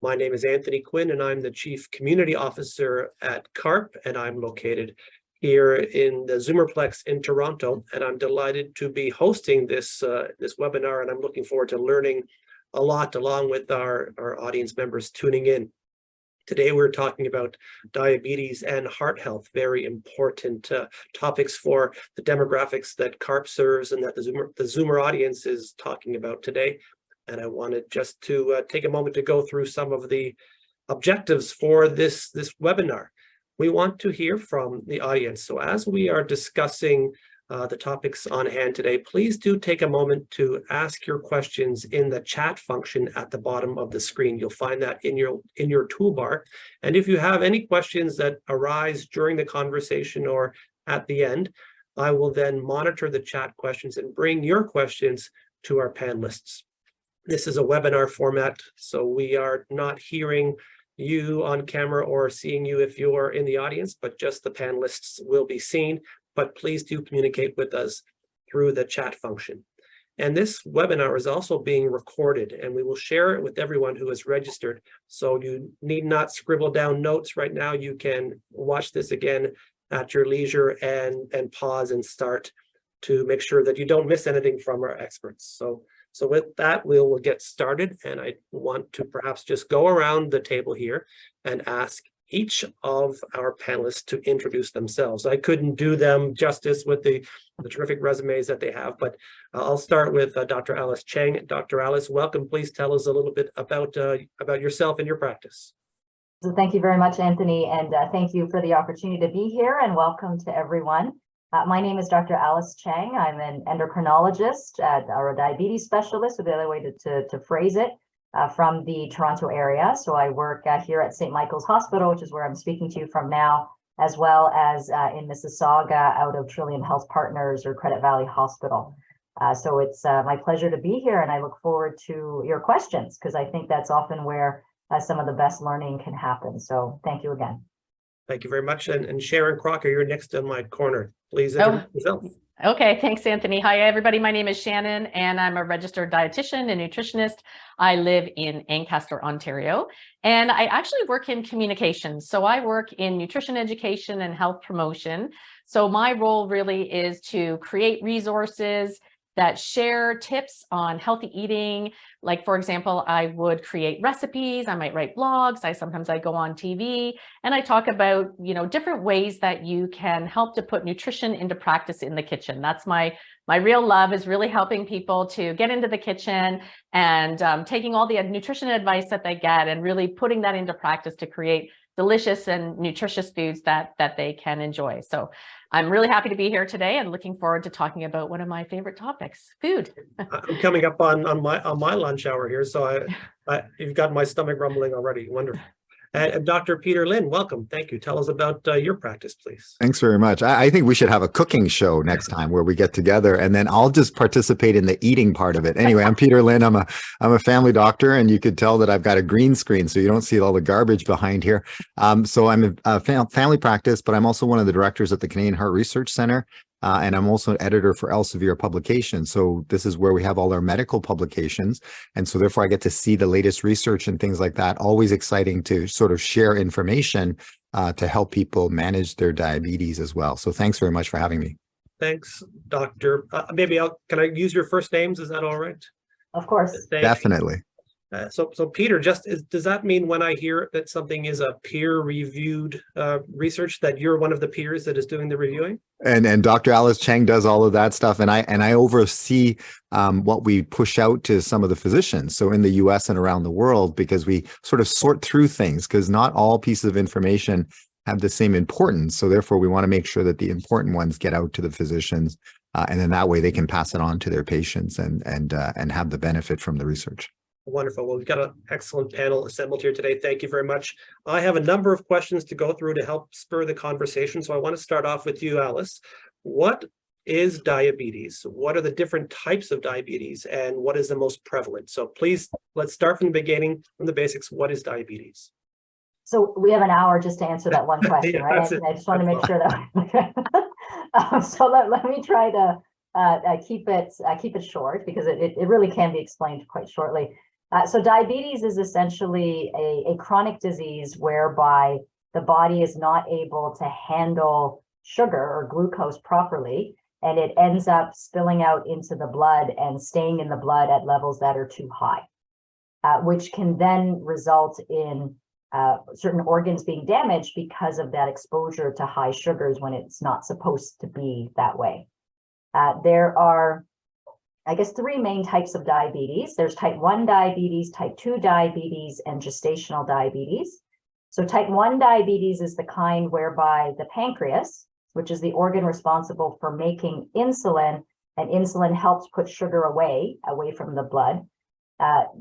My name is Anthony Quinn, and I'm the Chief Community Officer at CARP, and I'm located here in the Zoomerplex in Toronto. And I'm delighted to be hosting this webinar, and I'm looking forward to learning a lot along with our audience members tuning in. Today, we're talking about diabetes and heart health, very important topics for the demographics that CARP serves and that the Zoomer audience is talking about today. And I wanted just to take a moment to go through some of the objectives for this webinar. We want to hear from the audience. So as we are discussing the topics on hand today, please do take a moment to ask your questions in the chat function at the bottom of the screen. You'll find that in your toolbar. And if you have any questions that arise during the conversation or at the end, I will then monitor the chat questions and bring your questions to our panelists. This is a webinar format, so we are not hearing you on camera or seeing you if you're in the audience, but just the panelists will be seen. But please do communicate with us through the chat function. And this webinar is also being recorded, and we will share it with everyone who is registered. So you need not scribble down notes right now. You can watch this again at your leisure and pause and start to make sure that you don't miss anything from our experts. So with that, we'll get started, and I want to perhaps just go around the table here and ask each of our panelists to introduce themselves. I couldn't do them justice with the terrific resumes that they have, but I'll start with Dr. Alice Cheng. Dr. Alice, welcome. Please tell us a little bit about yourself and your practice. So thank you very much, Anthony, and thank you for the opportunity to be here, and welcome to everyone. My name is Dr. Alice Cheng. I'm an endocrinologist or a diabetes specialist, with the other way to phrase it, from the Toronto area. So I work here at St. Michael's Hospital, which is where I'm speaking to you from now, as well as in Mississauga out of Trillium Health Partners or Credit Valley Hospital. So it's my pleasure to be here, and I look forward to your questions, because I think that's often where some of the best learning can happen. So thank you again. Thank you very much. And Sharon Crocker, you're next in my corner. Please introduce yourself. Okay, thanks, Anthony. Hi, everybody. My name is Shannon, and I'm a registered dietitian and nutritionist. I live in Ancaster, Ontario, and I actually work in communications. So I work in nutrition education and health promotion. So my role really is to create resources that share tips on healthy eating. Like, for example, I would create recipes, I might write blogs, sometimes I go on TV, and I talk about, different ways that you can help to put nutrition into practice in the kitchen. That's my real love, is really helping people to get into the kitchen and taking all the nutrition advice that they get and really putting that into practice to create delicious and nutritious foods that they can enjoy. So I'm really happy to be here today and looking forward to talking about one of my favorite topics, food. I'm coming up on my lunch hour here, so you've got my stomach rumbling already. Wonderful. And Dr. Peter Lynn, welcome. Thank you. Tell us about your practice, please. Thanks very much. I think we should have a cooking show next time where we get together, and then I'll just participate in the eating part of it. Anyway, I'm Peter Lynn. I'm a family doctor, and you could tell that I've got a green screen, so you don't see all the garbage behind here. So I'm a family practice, but I'm also one of the directors at the Canadian Heart Research Centre. And I'm also an editor for Elsevier Publications. So this is where we have all our medical publications. And so therefore I get to see the latest research and things like that. Always exciting to sort of share information to help people manage their diabetes as well. So thanks very much for having me. Thanks, Doctor. Can I use your first names? Is that all right? Of course. Definitely. So Peter, does that mean when I hear that something is a peer-reviewed research that you're one of the peers that is doing the reviewing? And Dr. Alice Cheng does all of that stuff, and I oversee what we push out to some of the physicians. So in the U.S. and around the world, because we sort of sort through things, because not all pieces of information have the same importance. So therefore, we want to make sure that the important ones get out to the physicians, and then that way they can pass it on to their patients and have the benefit from the research. Wonderful. Well, we've got an excellent panel assembled here today. Thank you very much. I have a number of questions to go through to help spur the conversation. So I want to start off with you, Alice. What is diabetes? What are the different types of diabetes, and what is the most prevalent? So please, let's start from the beginning, from the basics. What is diabetes? So we have an hour just to answer that one question, Yeah, right? I just want to make sure that. So let me try to keep it short, because it really can be explained quite shortly. So diabetes is essentially a chronic disease whereby the body is not able to handle sugar or glucose properly, and it ends up spilling out into the blood and staying in the blood at levels that are too high, which can then result in certain organs being damaged because of that exposure to high sugars when it's not supposed to be that way. There are, I guess, three main types of diabetes. There's type 1 diabetes, type 2 diabetes, and gestational diabetes. So type 1 diabetes is the kind whereby the pancreas, which is the organ responsible for making insulin, and insulin helps put sugar away from the blood.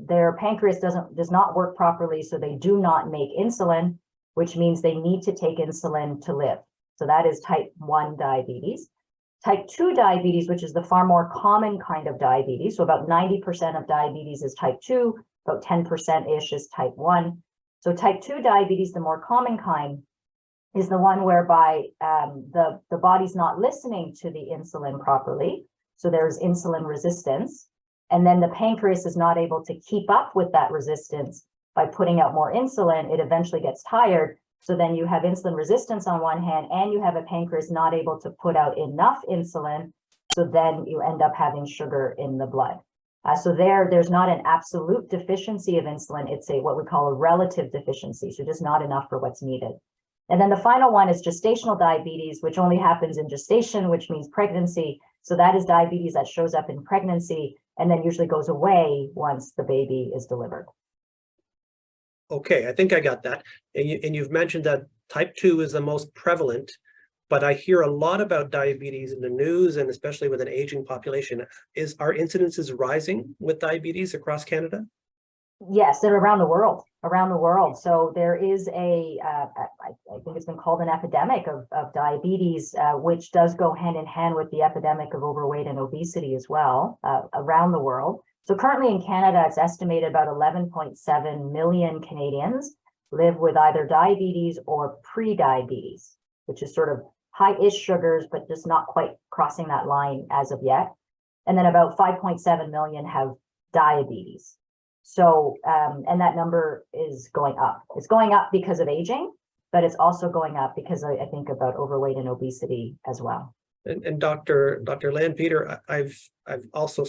Their pancreas does not work properly, so they do not make insulin, which means they need to take insulin to live. So that is type 1 diabetes. Type 2 diabetes, which is the far more common kind of diabetes. So about 90% of diabetes is type 2, about 10%-ish is type 1. So type 2 diabetes, the more common kind, is the one whereby the body's not listening to the insulin properly. So there's insulin resistance. And then the pancreas is not able to keep up with that resistance by putting out more insulin. It eventually gets tired. So then you have insulin resistance on one hand, and you have a pancreas not able to put out enough insulin. So then you end up having sugar in the blood. So there's not an absolute deficiency of insulin. It's what we call a relative deficiency. So just not enough for what's needed. And then the final one is gestational diabetes, which only happens in gestation, which means pregnancy. So that is diabetes that shows up in pregnancy and then usually goes away once the baby is delivered. Okay, I think I got that. And you've mentioned that type 2 is the most prevalent, but I hear a lot about diabetes in the news, and especially with an aging population. Are incidences rising with diabetes across Canada? Yes, they're around the world. So there is I think it's been called an epidemic of diabetes, which does go hand in hand with the epidemic of overweight and obesity as well, around the world. So currently in Canada, it's estimated about 11.7 million Canadians live with either diabetes or pre-diabetes, which is sort of high-ish sugars, but just not quite crossing that line as of yet. And then about 5.7 million have diabetes. So, and that number is going up. It's going up because of aging, but it's also going up because I think about overweight and obesity as well. And Dr. Landpeter, I've also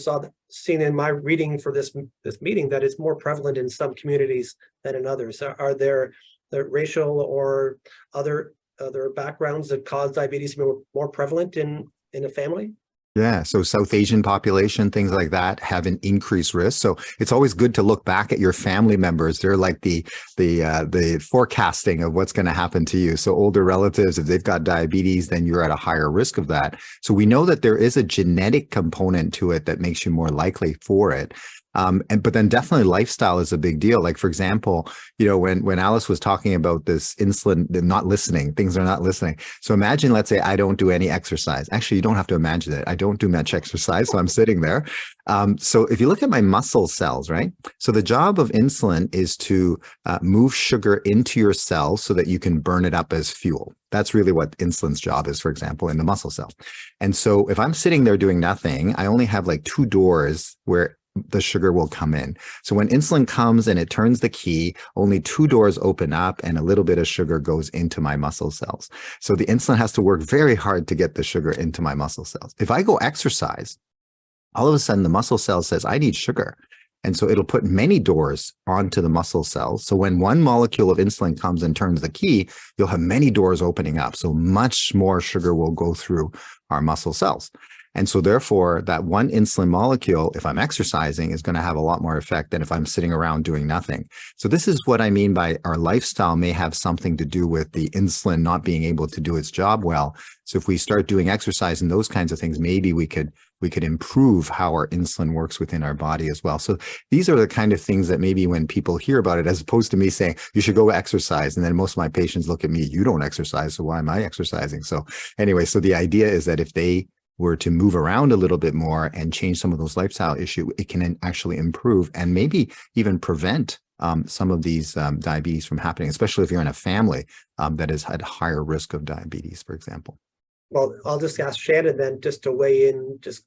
seen in my reading for this meeting that it's more prevalent in some communities than in others. Are there racial or other backgrounds that cause diabetes to be more prevalent in a family? Yeah, so South Asian population, things like that have an increased risk. So it's always good to look back at your family members. They're like the forecasting of what's going to happen to you. So older relatives, if they've got diabetes, then you're at a higher risk of that. So we know that there is a genetic component to it that makes you more likely for it. But then definitely lifestyle is a big deal. Like, for example, when Alice was talking about this insulin, not listening, things are not listening. So imagine, let's say I don't do any exercise. Actually, you don't have to imagine it. I don't do much exercise, so I'm sitting there. So if you look at my muscle cells, right? So the job of insulin is to move sugar into your cells so that you can burn it up as fuel. That's really what insulin's job is, for example, in the muscle cell. And so if I'm sitting there doing nothing, I only have like 2 doors where the sugar will come in. So when insulin comes and it turns the key, only 2 doors open up and a little bit of sugar goes into my muscle cells. So the insulin has to work very hard to get the sugar into my muscle cells. If I go exercise, all of a sudden the muscle cell says, I need sugar. And so it'll put many doors onto the muscle cells. So when one molecule of insulin comes and turns the key, you'll have many doors opening up. So much more sugar will go through our muscle cells. And so therefore, that one insulin molecule, if I'm exercising, is going to have a lot more effect than if I'm sitting around doing nothing. So this is what I mean by our lifestyle may have something to do with the insulin not being able to do its job well. So if we start doing exercise and those kinds of things, maybe we could improve how our insulin works within our body as well. So these are the kind of things that maybe when people hear about it, as opposed to me saying, you should go exercise. And then most of my patients look at me, you don't exercise, so why am I exercising? So anyway, so the idea is that if they were to move around a little bit more and change some of those lifestyle issues, it can actually improve and maybe even prevent some of these diabetes from happening, especially if you're in a family that has had higher risk of diabetes, for example. Well, I'll just ask Shannon then just to weigh in just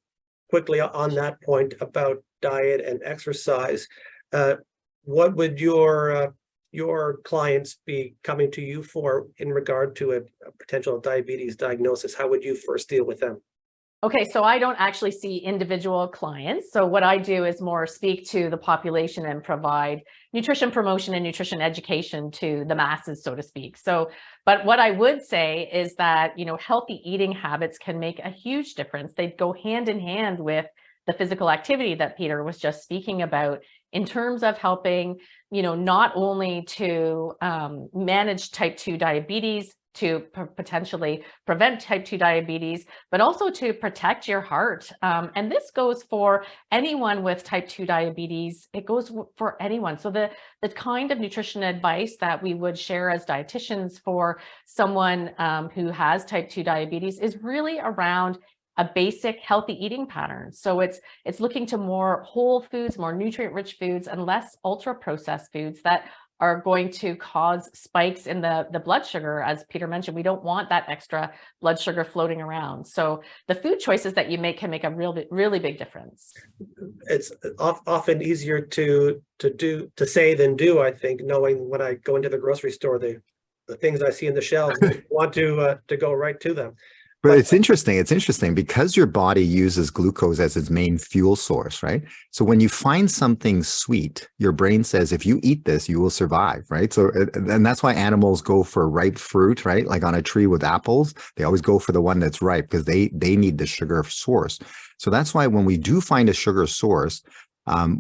quickly on that point about diet and exercise. What would your clients be coming to you for in regard to a potential diabetes diagnosis? How would you first deal with them? Okay, so I don't actually see individual clients. So what I do is more speak to the population and provide nutrition promotion and nutrition education to the masses, so to speak. So, but what I would say is that, healthy eating habits can make a huge difference. They go hand in hand with the physical activity that Peter was just speaking about in terms of helping, not only to manage type 2 diabetes, to potentially prevent type 2 diabetes, but also to protect your heart. And this goes for anyone with type 2 diabetes. It goes for anyone. So the kind of nutrition advice that we would share as dietitians for someone who has type 2 diabetes is really around a basic healthy eating pattern. So it's looking to more whole foods, more nutrient-rich foods, and less ultra-processed foods that are going to cause spikes in the blood sugar. As Peter mentioned, we don't want that extra blood sugar floating around. So the food choices that you make can make a really big difference. It's often easier to say than do, I think, knowing when I go into the grocery store, the things I see in the shelves, I want to go right to them. But it's interesting. It's interesting because your body uses glucose as its main fuel source, right? So when you find something sweet, your brain says, if you eat this, you will survive, right? So, and that's why animals go for ripe fruit, right? Like on a tree with apples, they always go for the one that's ripe because they need the sugar source. So that's why when we do find a sugar source,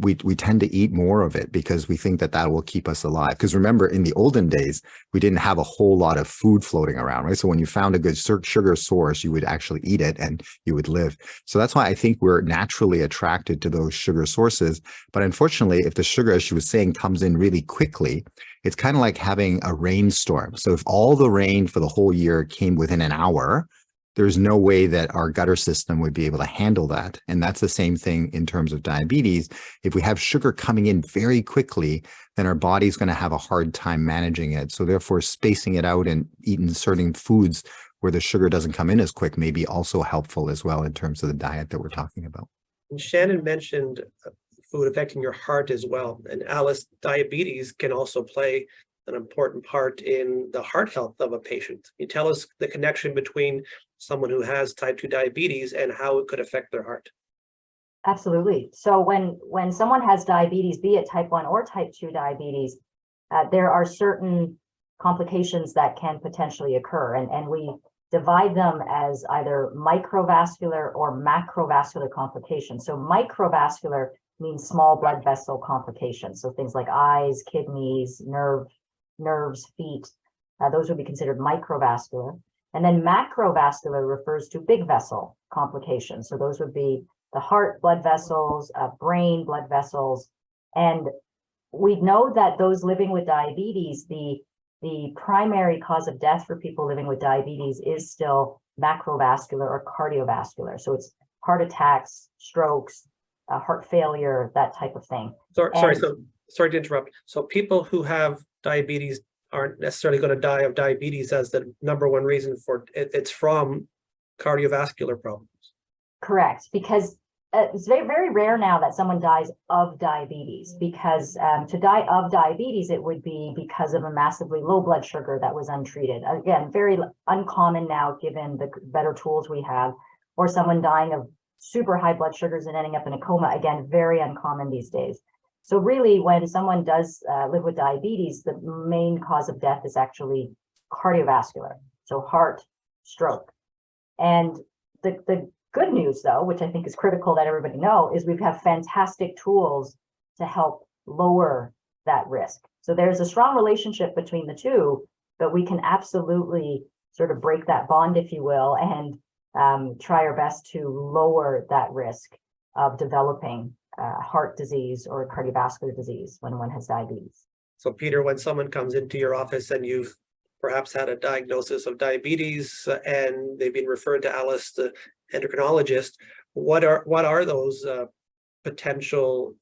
we tend to eat more of it because we think that will keep us alive. Because remember, in the olden days, we didn't have a whole lot of food floating around, right? So when you found a good sugar source, you would actually eat it and you would live. So that's why I think we're naturally attracted to those sugar sources. But unfortunately, if the sugar, as she was saying, comes in really quickly, it's kind of like having a rainstorm. So if all the rain for the whole year came within an hour, there's no way that our gutter system would be able to handle that. And that's the same thing in terms of diabetes. If we have sugar coming in very quickly, then our body's going to have a hard time managing it. So therefore, spacing it out and eating certain foods where the sugar doesn't come in as quick may be also helpful as well in terms of the diet that we're talking about. And Shannon mentioned food affecting your heart as well. And Alice, diabetes can also play an important part in the heart health of a patient. Can you tell us the connection between someone who has type 2 diabetes and how it could affect their heart? Absolutely. So when someone has diabetes, be it type 1 or type 2 diabetes, there are certain complications that can potentially occur. And we divide them as either microvascular or macrovascular complications. So microvascular means small blood vessel complications. So things like eyes, kidneys, nerves, feet, those would be considered microvascular. And then macrovascular refers to big vessel complications. So those would be the heart blood vessels, brain blood vessels. And we know that those living with diabetes, the primary cause of death for people living with diabetes is still macrovascular or cardiovascular. So it's heart attacks, strokes, heart failure, that type of thing. Sorry to interrupt. So people who have diabetes aren't necessarily going to die of diabetes as the number one reason for it. It's from cardiovascular problems. Correct, because it's very, very rare now that someone dies of diabetes, because to die of diabetes, it would be because of a massively low blood sugar that was untreated. Again, very uncommon now, given the better tools we have, or someone dying of super high blood sugars and ending up in a coma. Again, very uncommon these days. So really, when someone does live with diabetes, the main cause of death is actually cardiovascular, so heart, stroke. And the good news, though, which I think is critical that everybody know, is we have fantastic tools to help lower that risk. So there's a strong relationship between the two, but we can absolutely sort of break that bond, if you will, and try our best to lower that risk of developing heart disease or cardiovascular disease when one has diabetes. So Peter, when someone comes into your office and you've perhaps had a diagnosis of diabetes and they've been referred to Alice, the endocrinologist, what are those potential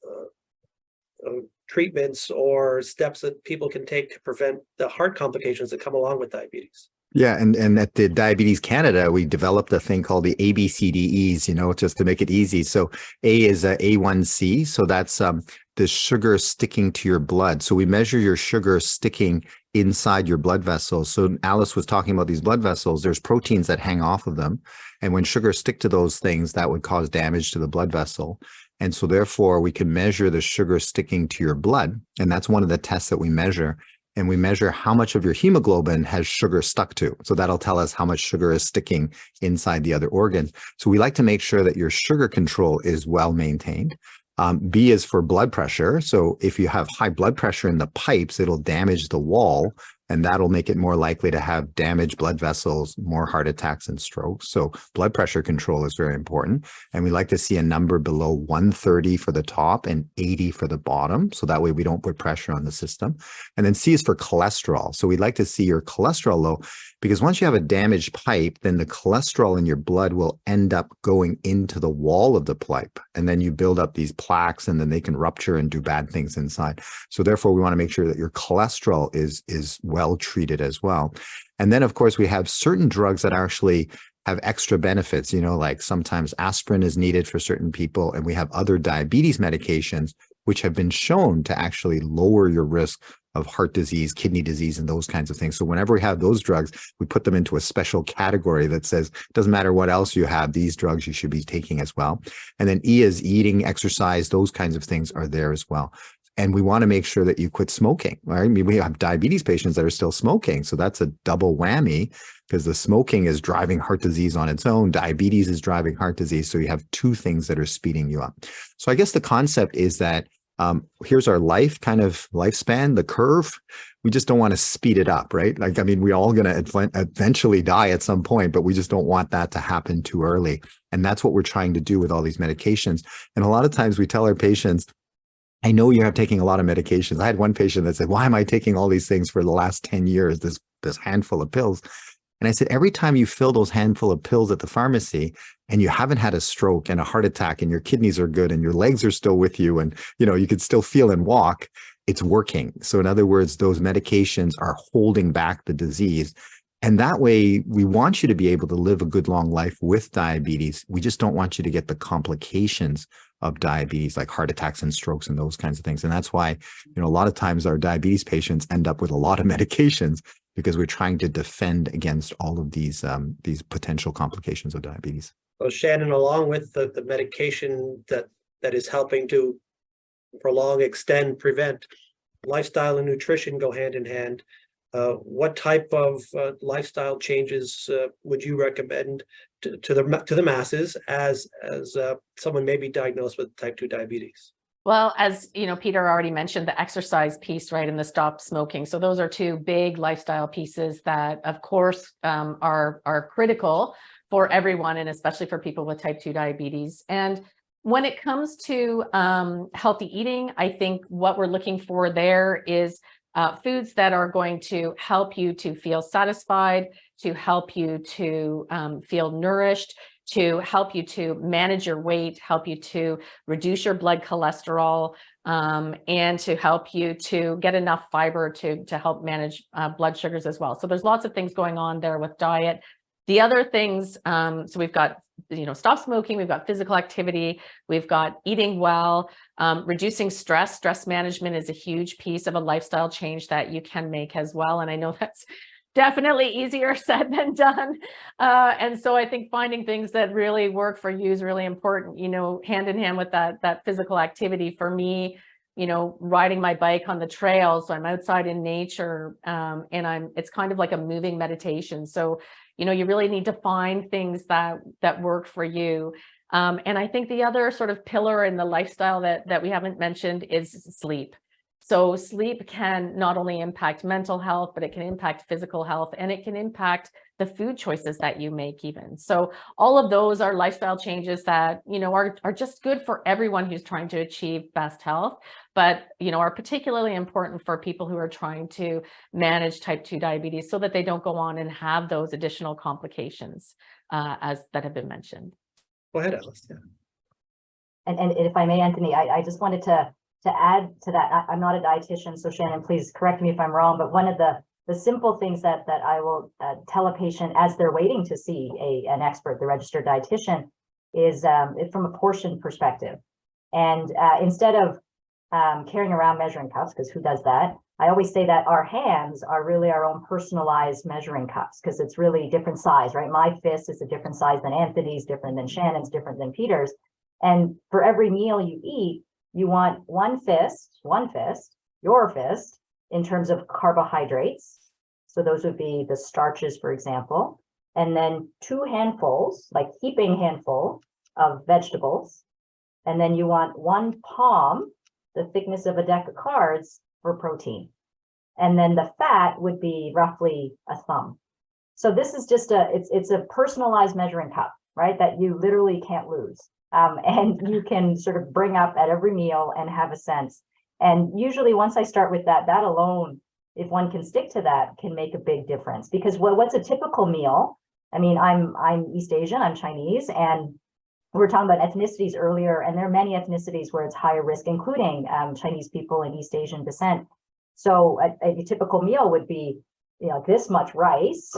treatments or steps that people can take to prevent the heart complications that come along with diabetes? Yeah, and at the Diabetes Canada, we developed a thing called the ABCDEs, just to make it easy. So A is A1C, so that's the sugar sticking to your blood. So we measure your sugar sticking inside your blood vessels. So Alice was talking about these blood vessels. There's proteins that hang off of them, and when sugar stick to those things, that would cause damage to the blood vessel. And so therefore, we can measure the sugar sticking to your blood, and that's one of the tests that we measure. And we measure how much of your hemoglobin has sugar stuck to. So that'll tell us how much sugar is sticking inside the other organs. So we like to make sure that your sugar control is well maintained. B is for blood pressure. So if you have high blood pressure in the pipes, it'll damage the wall, and that'll make it more likely to have damaged blood vessels, more heart attacks and strokes. So blood pressure control is very important. And we like to see a number below 130 for the top and 80 for the bottom. So that way we don't put pressure on the system. And then C is for cholesterol. So we'd like to see your cholesterol low, because once you have a damaged pipe, then the cholesterol in your blood will end up going into the wall of the pipe. And then you build up these plaques, and then they can rupture and do bad things inside. So therefore, we want to make sure that your cholesterol is well treated as well. And then, of course, we have certain drugs that actually have extra benefits, like sometimes aspirin is needed for certain people. And we have other diabetes medications which have been shown to actually lower your risk of heart disease, kidney disease, and those kinds of things. So whenever we have those drugs, we put them into a special category that says, it doesn't matter what else you have, these drugs you should be taking as well. And then E is eating, exercise, those kinds of things are there as well. And we want to make sure that you quit smoking, right? I mean, we have diabetes patients that are still smoking. So that's a double whammy, because the smoking is driving heart disease on its own. Diabetes is driving heart disease. So you have two things that are speeding you up. So I guess the concept is that here's our lifespan, the curve. We just don't want to speed it up, right? Like, I mean, we're all going to eventually die at some point, but we just don't want that to happen too early. And that's what we're trying to do with all these medications. And a lot of times we tell our patients, I know you're taking a lot of medications. I had one patient that said, why am I taking all these things for the last 10 years, this handful of pills? And I said, every time you fill those handful of pills at the pharmacy and you haven't had a stroke and a heart attack and your kidneys are good and your legs are still with you and, you can still feel and walk, it's working. So in other words, those medications are holding back the disease. And that way, we want you to be able to live a good long life with diabetes. We just don't want you to get the complications of diabetes, like heart attacks and strokes and those kinds of things. And that's why, a lot of times our diabetes patients end up with a lot of medications, because we're trying to defend against all of these potential complications of diabetes. Well, Shannon, along with the medication that is helping to prolong, extend, prevent, lifestyle and nutrition go hand in hand. What type of lifestyle changes would you recommend to the masses as someone may be diagnosed with type 2 diabetes? Well, as Peter already mentioned, the exercise piece, right, and the stop smoking. So those are two big lifestyle pieces that, of course, are critical for everyone, and especially for people with type 2 diabetes. And when it comes to healthy eating, I think what we're looking for there is foods that are going to help you to feel satisfied, to help you to feel nourished, to help you to manage your weight, help you to reduce your blood cholesterol, and to help you to get enough fiber to help manage blood sugars as well. So there's lots of things going on there with diet. The other things, so we've got, stop smoking, we've got physical activity, we've got eating well, reducing stress. Stress management is a huge piece of a lifestyle change that you can make as well. And I know that's definitely easier said than done. And so I think finding things that really work for you is really important, hand in hand with that physical activity. For me, riding my bike on the trail. So I'm outside in nature, and it's kind of like a moving meditation. So, you really need to find things that work for you. And I think the other sort of pillar in the lifestyle that we haven't mentioned is sleep. So sleep can not only impact mental health, but it can impact physical health, and it can impact the food choices that you make even. So all of those are lifestyle changes that, are just good for everyone who's trying to achieve best health, but, are particularly important for people who are trying to manage type 2 diabetes so that they don't go on and have those additional complications as that have been mentioned. Go ahead, Alice. Yeah. And if I may, Anthony, I just wanted to add to that. I'm not a dietitian, so Shannon, please correct me if I'm wrong, but one of the the simple things that I will tell a patient as they're waiting to see an expert, the registered dietitian, is from a portion perspective. And instead of carrying around measuring cups, because who does that? I always say that our hands are really our own personalized measuring cups, because it's really different size, right? My fist is a different size than Anthony's, different than Shannon's, different than Peter's. And for every meal you eat, you want one fist, your fist, in terms of carbohydrates. So those would be the starches, for example. And then 2 handfuls, like heaping handful of vegetables. And then you want 1 palm, the thickness of a deck of cards, for protein. And then the fat would be roughly a thumb. So this is just it's a personalized measuring cup, right? That you literally can't lose. And you can sort of bring up at every meal and have a sense. And usually once I start with that alone, if one can stick to that, can make a big difference. Because what's a typical meal? I mean, I'm East Asian, I'm Chinese, and we were talking about ethnicities earlier, and there are many ethnicities where it's higher risk, including Chinese people and East Asian descent. So a typical meal would be, this much rice,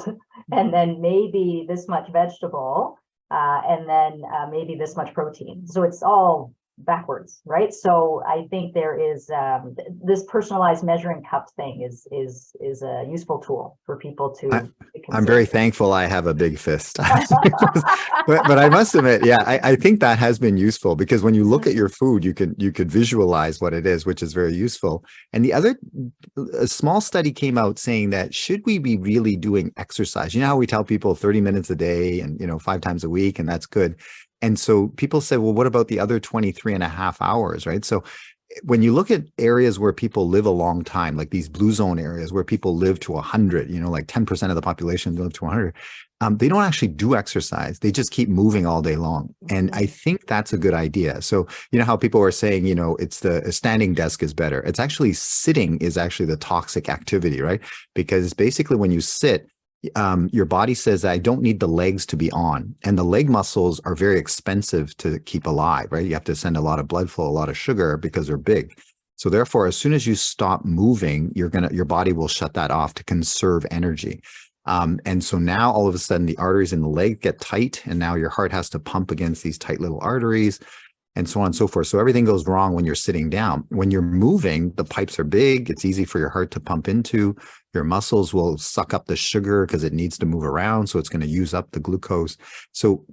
and then maybe this much vegetable, and then maybe this much protein. So it's all backwards, right? So I think there is this personalized measuring cup thing is a useful tool for people to I'm very thankful I have a big fist. but I must admit, yeah, I think that has been useful, because when you look at your food, you could visualize what it is, which is very useful. And a small study came out saying that should we be really doing exercise? You know how we tell people 30 minutes a day and 5 times a week, and that's good. And so people said, well, what about the other 23 and a half hours, right? So when you look at areas where people live a long time, like these blue zone areas where people live to 100, like 10% of the population live to 100, they don't actually do exercise. They just keep moving all day long. And I think that's a good idea. So, how people are saying, it's a standing desk is better. It's actually sitting is actually the toxic activity, right? Because basically when you sit, your body says, I don't need the legs to be on. And the leg muscles are very expensive to keep alive, right? You have to send a lot of blood flow, a lot of sugar, because they're big. So therefore, as soon as you stop moving, your body will shut that off to conserve energy. And so now all of a sudden the arteries in the leg get tight, and now your heart has to pump against these tight little arteries, and so on and so forth. So everything goes wrong when you're sitting down. When you're moving, the pipes are big. It's easy for your heart to pump into. Your muscles will suck up the sugar because it needs to move around. So it's going to use up the glucose. So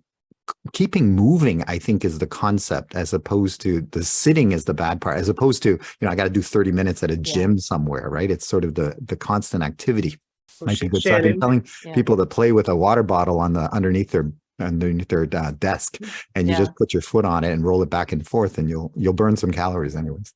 keeping moving, I think, is the concept, as opposed to the sitting is the bad part, as opposed to, I got to do 30 minutes at a gym somewhere, right? It's sort of the constant activity. Might be good. So I've been telling people to play with a water bottle underneath their desk, and you just put your foot on it and roll it back and forth, and you'll burn some calories anyways.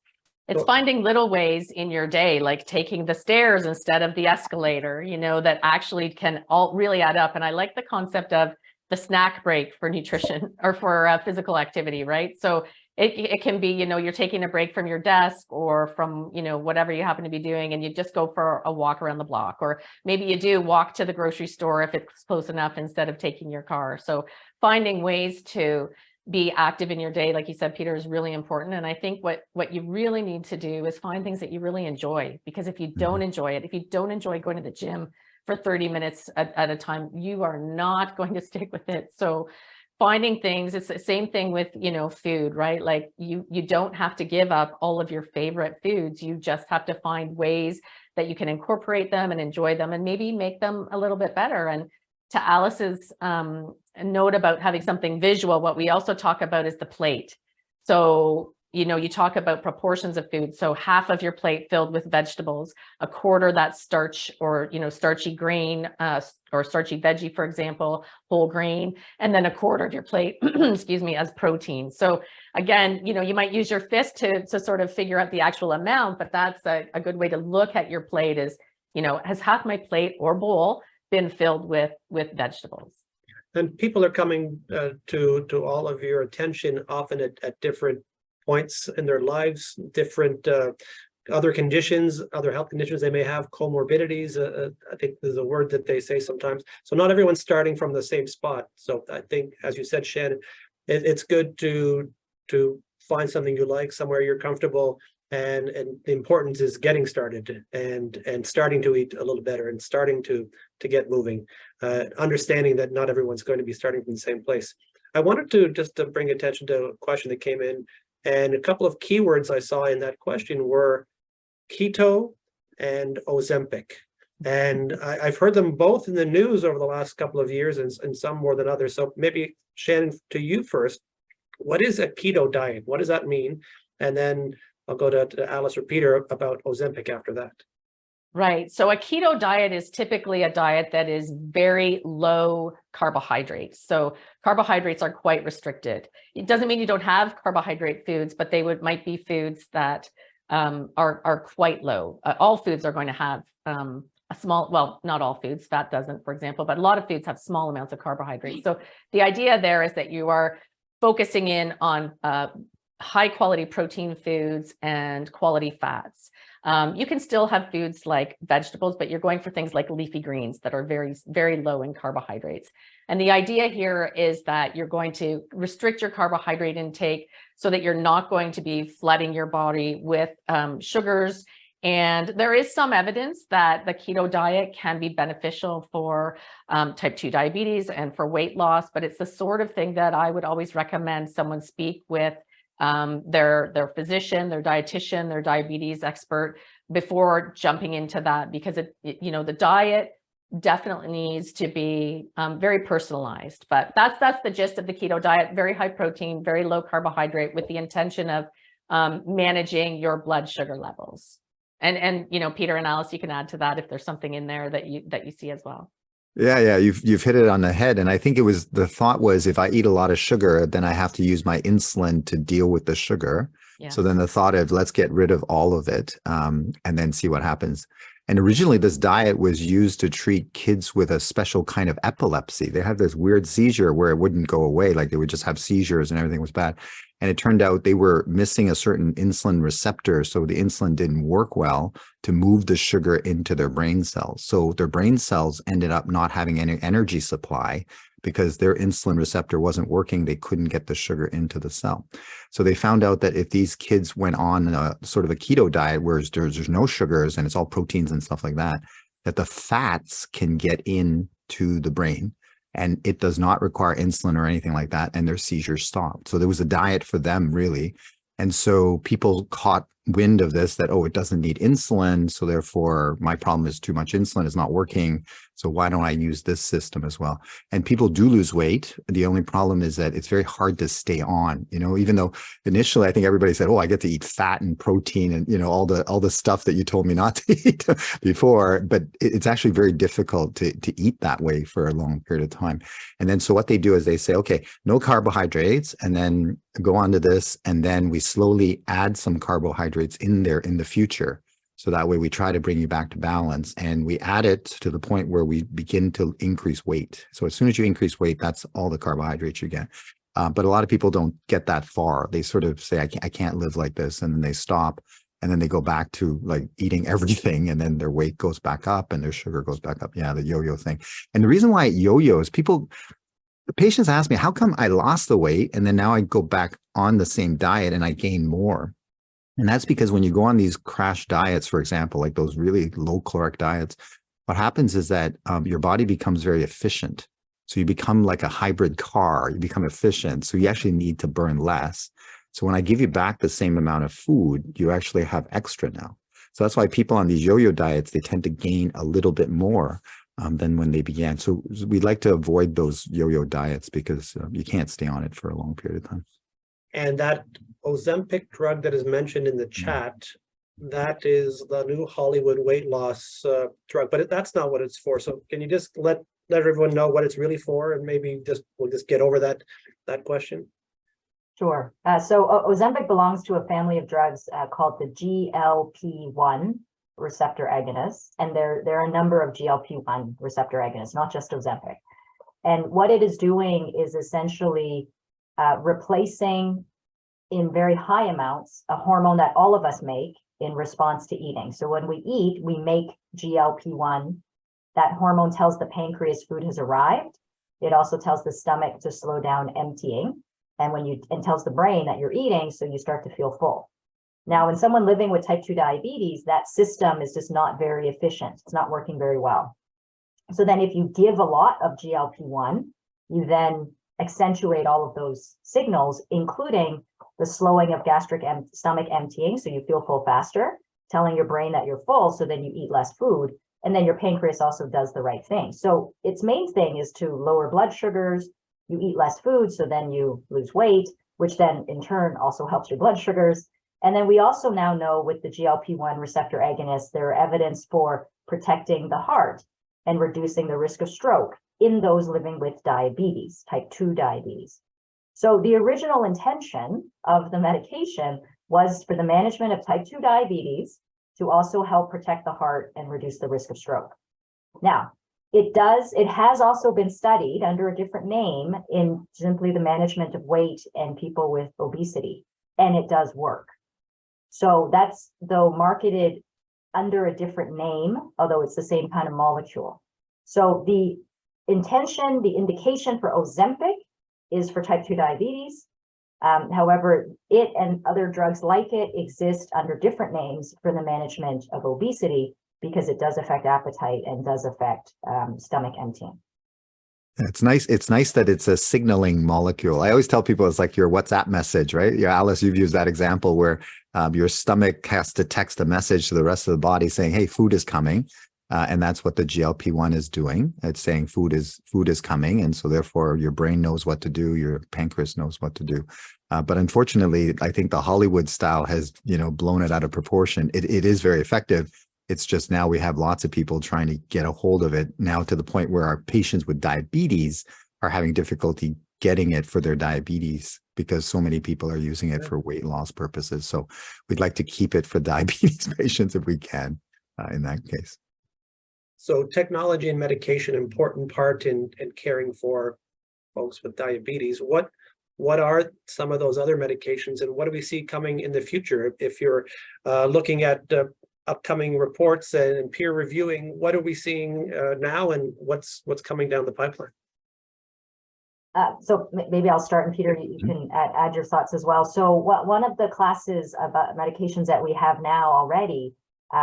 It's finding little ways in your day, like taking the stairs instead of the escalator, that actually can all really add up. And I like the concept of the snack break for nutrition or for physical activity, right? So it can be, you're taking a break from your desk or from, whatever you happen to be doing, and you just go for a walk around the block, or maybe you do walk to the grocery store if it's close enough instead of taking your car. So finding ways to be active in your day, like you said, Peter, is really important. And I think what you really need to do is find things that you really enjoy, because if you don't enjoy it, if you don't enjoy going to the gym for 30 minutes at a time, you are not going to stick with it. So finding things, it's the same thing with, food, right? Like you don't have to give up all of your favorite foods. You just have to find ways that you can incorporate them and enjoy them, and maybe make them a little bit better. And to Alice's note about having something visual, what we also talk about is the plate. So, you talk about proportions of food. So half of your plate filled with vegetables, a quarter that's starch or, starchy grain or starchy veggie, for example, whole grain, and then a quarter of your plate, excuse me, as protein. So again, you might use your fist to sort of figure out the actual amount, but that's a good way to look at your plate is, has half my plate or bowl been filled with vegetables? And people are coming to all of your attention often at different points in their lives, different other conditions, other health conditions they may have, comorbidities. I think there's a word that they say sometimes. So not everyone's starting from the same spot. So I think, as you said, Shannon, it's good to find something you like, somewhere you're comfortable, and the importance is getting started and starting to eat a little better and starting to get moving, understanding that not everyone's going to be starting from the same place. I wanted to just to bring attention to a question that came in, and a couple of keywords I saw in that question were keto and Ozempic. And I've heard them both in the news over the last couple of years, and some more than others. So maybe, Shannon, to you first, what is a keto diet? What does that mean? And then I'll go to Alice or Peter about Ozempic after that. Right. So a keto diet is typically a diet that is very low carbohydrates. So carbohydrates are quite restricted. It doesn't mean you don't have carbohydrate foods, but they might be foods that are quite low. All foods are going to have a small, well, not all foods, fat doesn't, for example, but a lot of foods have small amounts of carbohydrates. So the idea there is that you are focusing in on high quality protein foods and quality fats. You can still have foods like vegetables, but you're going for things like leafy greens that are very, very low in carbohydrates. And the idea here is that you're going to restrict your carbohydrate intake so that you're not going to be flooding your body with sugars. And there is some evidence that the keto diet can be beneficial for type 2 diabetes and for weight loss, but it's the sort of thing that I would always recommend someone speak with their physician, their dietitian, their diabetes expert before jumping into that, because the diet definitely needs to be very personalized. But that's the gist of the keto diet: very high protein, very low carbohydrate, with the intention of managing your blood sugar levels. And Peter and Alice, you can add to that if there's something in there that you see as well. Yeah, you've hit it on the head. And I think the thought was, if I eat a lot of sugar, then I have to use my insulin to deal with the sugar. Yeah. So then the thought of, let's get rid of all of it and then see what happens. And originally this diet was used to treat kids with a special kind of epilepsy. They had this weird seizure where it wouldn't go away. Like they would just have seizures and everything was bad. And it turned out they were missing a certain insulin receptor. So the insulin didn't work well to move the sugar into their brain cells. So their brain cells ended up not having any energy supply because their insulin receptor wasn't working. They couldn't get the sugar into the cell. So they found out that if these kids went on a sort of a keto diet where there's no sugars and it's all proteins and stuff like that, that the fats can get into the brain. And it does not require insulin or anything like that. And their seizures stopped. So there was a diet for them, really. And so people caught wind of this, that, oh, it doesn't need insulin. So therefore, my problem is too much insulin is not working. So why don't I use this system as well? And people do lose weight. The only problem is that it's very hard to stay on, even though initially I think everybody said, oh, I get to eat fat and protein and, all the stuff that you told me not to eat before. But it's actually very difficult to eat that way for a long period of time. And then so what they do is they say, okay, no carbohydrates, and then go on to this. And then we slowly add some carbohydrates in there in the future. So that way we try to bring you back to balance, and we add it to the point where we begin to increase weight. So as soon as you increase weight, that's all the carbohydrates you get. But a lot of people don't get that far. They sort of say, I can't live like this. And then they stop, and then they go back to like eating everything. And then their weight goes back up and their sugar goes back up. Yeah, the yo-yo thing. And the reason why it yo-yos, the patients ask me, how come I lost the weight and then now I go back on the same diet and I gain more? And that's because when you go on these crash diets, for example, like those really low caloric diets, what happens is that your body becomes very efficient. So you become like a hybrid car, you become efficient. So you actually need to burn less. So when I give you back the same amount of food, you actually have extra now. So that's why people on these yo-yo diets, they tend to gain a little bit more than when they began. So we'd like to avoid those yo-yo diets because you can't stay on it for a long period of time. And that Ozempic drug that is mentioned in the chat, that is the new Hollywood weight loss drug, but that's not what it's for. So can you just let everyone know what it's really for, and maybe we'll just get over that question? Sure. So Ozempic belongs to a family of drugs called the GLP-1 receptor agonists, and there are a number of GLP-1 receptor agonists, not just Ozempic. And what it is doing is essentially replacing in very high amounts a hormone that all of us make in response to eating. So when we eat, we make GLP-1. That hormone tells the pancreas food has arrived. It also tells the stomach to slow down emptying, and tells the brain that you're eating, so you start to feel full. Now, in someone living with type 2 diabetes, that system is just not very efficient. It's not working very well. So then if you give a lot of GLP-1, you then accentuate all of those signals, including the slowing of gastric and stomach emptying, so you feel full faster, telling your brain that you're full, so then you eat less food, and then your pancreas also does the right thing. So its main thing is to lower blood sugars. You eat less food, so then you lose weight, which then in turn also helps your blood sugars. And then we also now know with the GLP-1 receptor agonists, there are evidence for protecting the heart and reducing the risk of stroke in those living with diabetes, type 2 diabetes. So the original intention of the medication was for the management of type 2 diabetes to also help protect the heart and reduce the risk of stroke. Now, it has also been studied under a different name in simply the management of weight and people with obesity, and it does work. So that's, though, marketed under a different name, although it's the same kind of molecule. So the intention, the indication for Ozempic is for type 2 diabetes. However, it and other drugs like it exist under different names for the management of obesity because it does affect appetite and does affect stomach emptying. It's nice. It's nice that it's a signaling molecule. I always tell people it's like your WhatsApp message, right? Yeah, Alice, you've used that example where your stomach has to text a message to the rest of the body saying, "Hey, food is coming," and that's what the GLP-1 is doing. It's saying food is coming, and so therefore your brain knows what to do, your pancreas knows what to do. But unfortunately, I think the Hollywood style has blown it out of proportion. It is very effective. It's just now we have lots of people trying to get a hold of it now to the point where our patients with diabetes are having difficulty getting it for their diabetes because so many people are using it for weight loss purposes. So we'd like to keep it for diabetes patients if we can in that case. So technology and medication, important part in caring for folks with diabetes. What are some of those other medications and what do we see coming in the future? If you're looking at upcoming reports and peer reviewing, what are we seeing now and what's coming down the pipeline? So maybe I'll start, and Peter, you can add your thoughts as well. So one of the classes of medications that we have now already,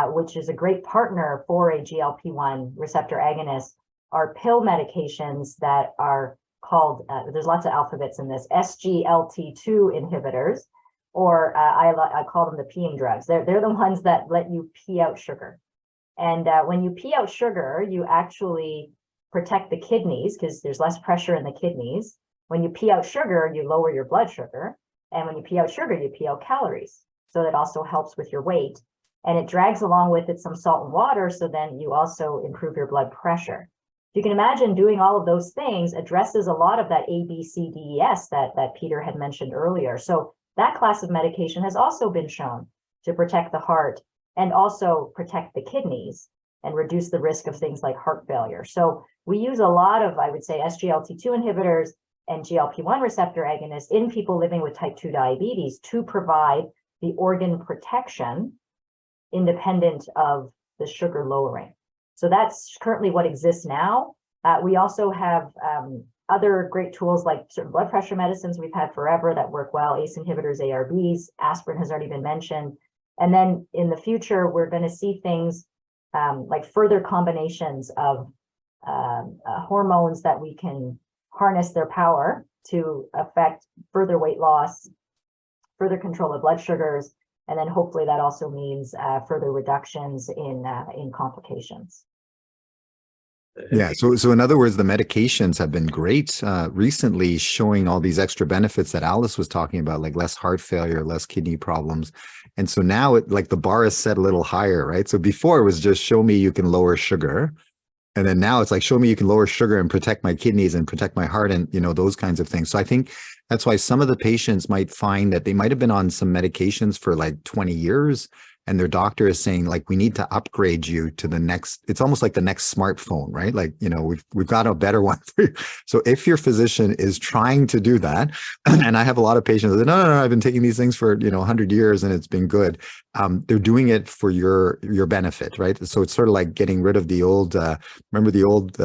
which is a great partner for a GLP-1 receptor agonist, are pill medications that are called, there's lots of alphabets in this, SGLT2 inhibitors, or I call them the peeing drugs. They're the ones that let you pee out sugar. And when you pee out sugar, you actually protect the kidneys because there's less pressure in the kidneys. When you pee out sugar, you lower your blood sugar. And when you pee out sugar, you pee out calories. So that also helps with your weight. And it drags along with it some salt and water. So then you also improve your blood pressure. You can imagine doing all of those things addresses a lot of that A, B, C, D, E, S that Peter had mentioned earlier. So that class of medication has also been shown to protect the heart and also protect the kidneys and reduce the risk of things like heart failure. So we use a lot of, I would say, SGLT2 inhibitors and GLP-1 receptor agonists in people living with type 2 diabetes to provide the organ protection independent of the sugar lowering. So that's currently what exists now. We also have other great tools like certain blood pressure medicines we've had forever that work well, ACE inhibitors, ARBs, aspirin has already been mentioned. And then in the future, we're going to see things like further combinations of hormones that we can harness their power to affect further weight loss, further control of blood sugars, and then hopefully that also means further reductions in complications. Yeah. So in other words, the medications have been great recently, showing all these extra benefits that Alice was talking about, like less heart failure, less kidney problems. And so now the bar is set a little higher, right? So before it was just show me you can lower sugar. And then now it's like, show me you can lower sugar and protect my kidneys and protect my heart and, those kinds of things. So I think that's why some of the patients might find that they might have been on some medications for like 20 years. And their doctor is saying, like, we need to upgrade you to the next, it's almost like the next smartphone, right? Like, we've got a better one for you. So if your physician is trying to do that, and I have a lot of patients that, no, I've been taking these things for, 100 years and it's been good. They're doing it for your benefit, right? So it's sort of like getting rid of the old, remember the old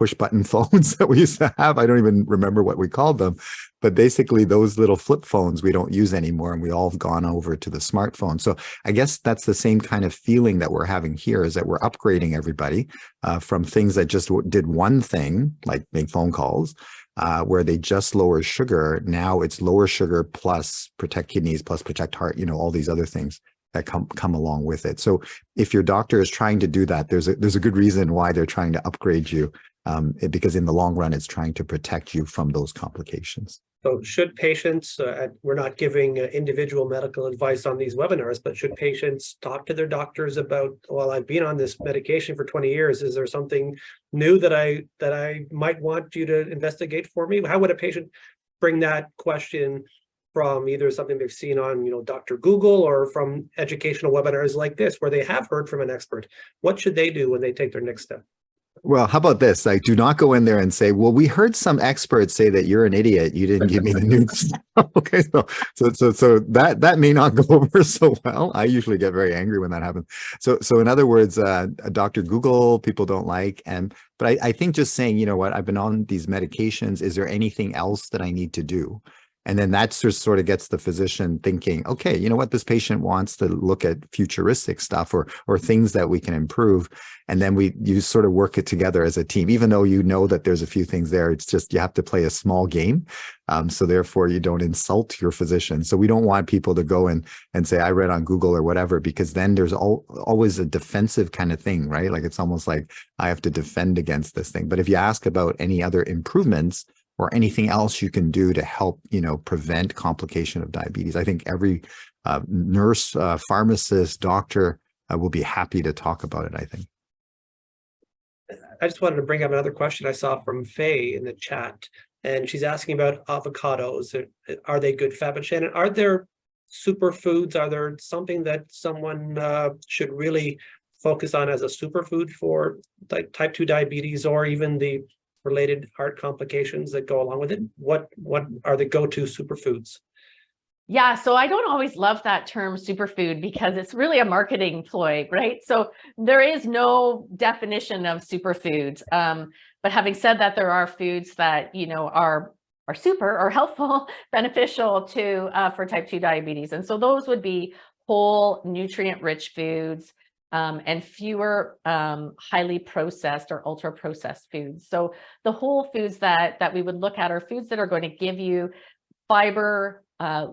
push button phones that we used to have. I don't even remember what we called them, but basically those little flip phones we don't use anymore, and we all have gone over to the smartphone. So I guess that's the same kind of feeling that we're having here, is that we're upgrading everybody from things that just did one thing, like make phone calls, where they just lower sugar. Now it's lower sugar plus protect kidneys plus protect heart, all these other things that come along with it. So if your doctor is trying to do that, there's a good reason why they're trying to upgrade you, because in the long run, it's trying to protect you from those complications. So should patients, we're not giving individual medical advice on these webinars, but should patients talk to their doctors about, well, I've been on this medication for 20 years. Is there something new that I might want you to investigate for me? How would a patient bring that question from either something they've seen on, Dr. Google, or from educational webinars like this, where they have heard from an expert? What should they do when they take their next step? Well, how about this? Like, do not go in there and say, well, we heard some experts say that you're an idiot. You didn't give me the news. Okay. So that may not go over so well. I usually get very angry when that happens. So in other words, Dr. Google, people don't like. But I think just saying, you know what, I've been on these medications. Is there anything else that I need to do? And then that just sort of gets the physician thinking, okay, you know what, this patient wants to look at futuristic stuff or things that we can improve. And then you sort of work it together as a team, even though you know that there's a few things there. It's just, you have to play a small game. So therefore you don't insult your physician. So we don't want people to go and say, I read on Google or whatever, because then there's always a defensive kind of thing, right? Like, it's almost like I have to defend against this thing. But if you ask about any other improvements or anything else you can do to help, prevent complication of diabetes, I think every nurse, pharmacist, doctor will be happy to talk about it, I think. I just wanted to bring up another question I saw from Faye in the chat, and she's asking about avocados. Are they good fat? But Shannon, are there superfoods? Are there something that someone should really focus on as a superfood for type 2 diabetes, or even the related heart complications that go along with it? What are the go-to superfoods? Yeah, so I don't always love that term superfood, because it's really a marketing ploy, right? So there is no definition of superfoods. But having said that, there are foods that, are super or helpful, beneficial to for type 2 diabetes. And so those would be whole, nutrient-rich foods, and fewer highly processed or ultra processed foods. So the whole foods that we would look at are foods that are going to give you fiber,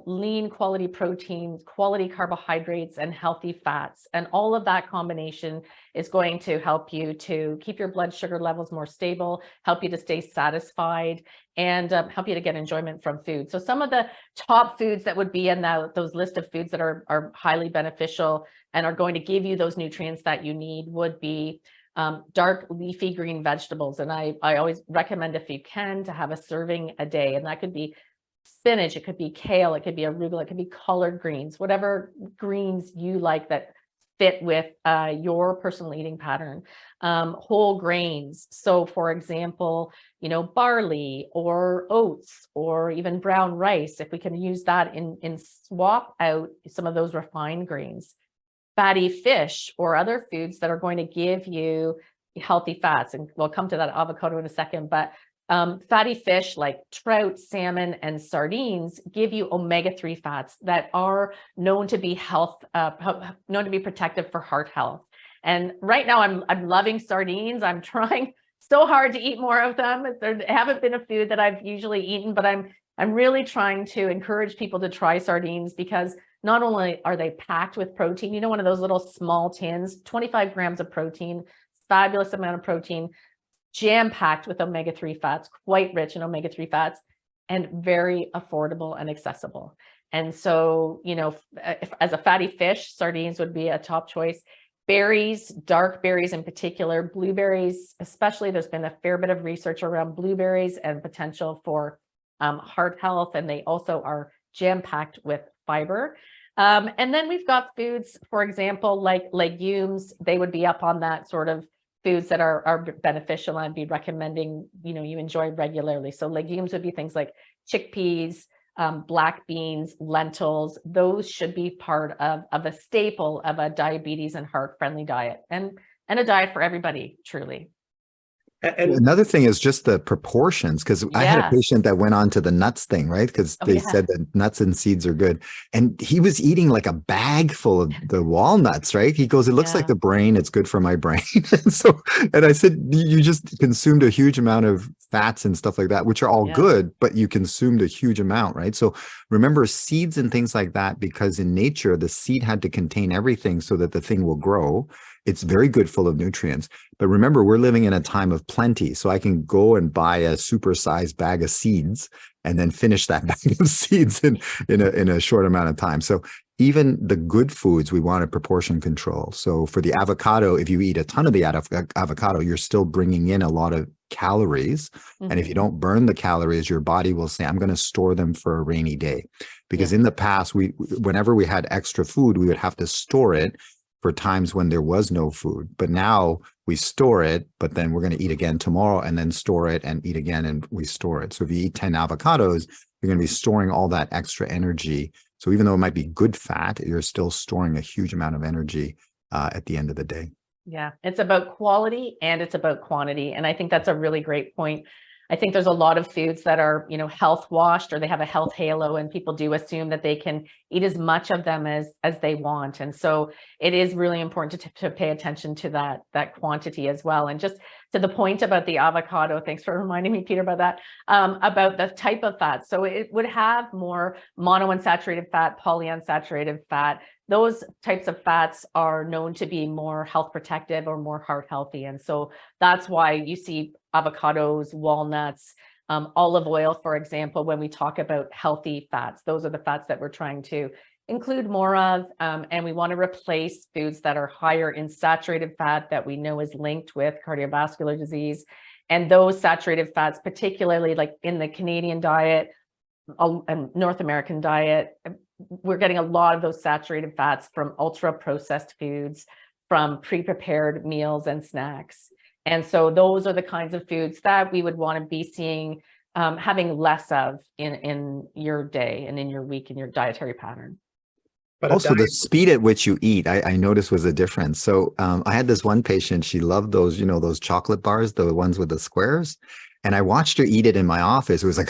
lean quality proteins, quality carbohydrates, and healthy fats. And all of that combination is going to help you to keep your blood sugar levels more stable, help you to stay satisfied, and help you to get enjoyment from food. So some of the top foods that would be in those list of foods that are highly beneficial and are going to give you those nutrients that you need would be dark leafy green vegetables. And I always recommend, if you can, to have a serving a day. And that could be spinach, it could be kale, it could be arugula, it could be collard greens, whatever greens you like that fit with your personal eating pattern. Whole grains. So for example, barley or oats or even brown rice, if we can use that in swap out some of those refined grains. Fatty fish or other foods that are going to give you healthy fats. And we'll come to that avocado in a second, but fatty fish like trout, salmon, and sardines give you omega-3 fats that are known to be known to be protective for heart health. And right now I'm loving sardines. I'm trying so hard to eat more of them. They haven't been a food that I've usually eaten, but I'm really trying to encourage people to try sardines, because not only are they packed with protein, one of those little small tins, 25 grams of protein, fabulous amount of protein, jam-packed with omega-3 fats, quite rich in omega-3 fats, and very affordable and accessible. And so, as a fatty fish, sardines would be a top choice. Berries, dark berries in particular, blueberries especially. There's been a fair bit of research around blueberries and potential for heart health, and they also are jam-packed with fiber. And then we've got foods, for example, like legumes. They would be up on that sort of foods that are beneficial, and I'd be recommending, you enjoy regularly. So legumes would be things like chickpeas, black beans, lentils. Those should be part of a staple of a diabetes and heart friendly diet, and a diet for everybody, truly. And Another thing is just the proportions, because I had a Yes. patient that went on to the nuts thing, right? Because Oh, they yeah. said that nuts and seeds are good. And he was eating like a bag full of the walnuts, right? He goes, it looks like Yeah. the brain. It's good for my brain. And so, and I said, you just consumed a huge amount of fats and stuff like that, which are all Yeah. good, but you consumed a huge amount, right? So remember seeds and things like that, because in nature, the seed had to contain everything so that the thing will grow. It's very good, full of nutrients. But remember, we're living in a time of plenty. So I can go and buy a supersized bag of seeds and then finish that bag of seeds in a short amount of time. So even the good foods, we want to proportion control. So for the avocado, if you eat a ton of the avocado, you're still bringing in a lot of calories. And if you Mhm. don't burn the calories, your body will say, I'm going to store them for a rainy day. Because Yeah. in the past, whenever we had extra food, we would have to store it for times when there was no food. But now we store it, but then we're going to eat again tomorrow and then store it and eat again and we store it. So if you eat 10 avocados, you're going to be storing all that extra energy. So even though it might be good fat, you're still storing a huge amount of energy at the end of the day. Yeah, it's about quality and it's about quantity. And I think that's a really great point. I think there's a lot of foods that are, health washed, or they have a health halo, and people do assume that they can eat as much of them as they want. And so it is really important to pay attention to that quantity as well. And just to the point about the avocado, thanks for reminding me, Peter, about that, about the type of fat. So it would have more monounsaturated fat, polyunsaturated fat. Those types of fats are known to be more health protective or more heart healthy. And so that's why you see avocados, walnuts, olive oil, for example, when we talk about healthy fats. Those are the fats that we're trying to include more of. And we want to replace foods that are higher in saturated fat that we know is linked with cardiovascular disease. And those saturated fats, particularly like in the Canadian diet and North American diet, we're getting a lot of those saturated fats from ultra processed foods, from pre-prepared meals and snacks. And so those are the kinds of foods that we would want to be seeing, having less of in your day and in your week, in your dietary pattern. but Also, the speed at which you eat, I noticed was a difference. So I had this one patient, she loved those, those chocolate bars, the ones with the squares. And I watched her eat it in my office. It was like,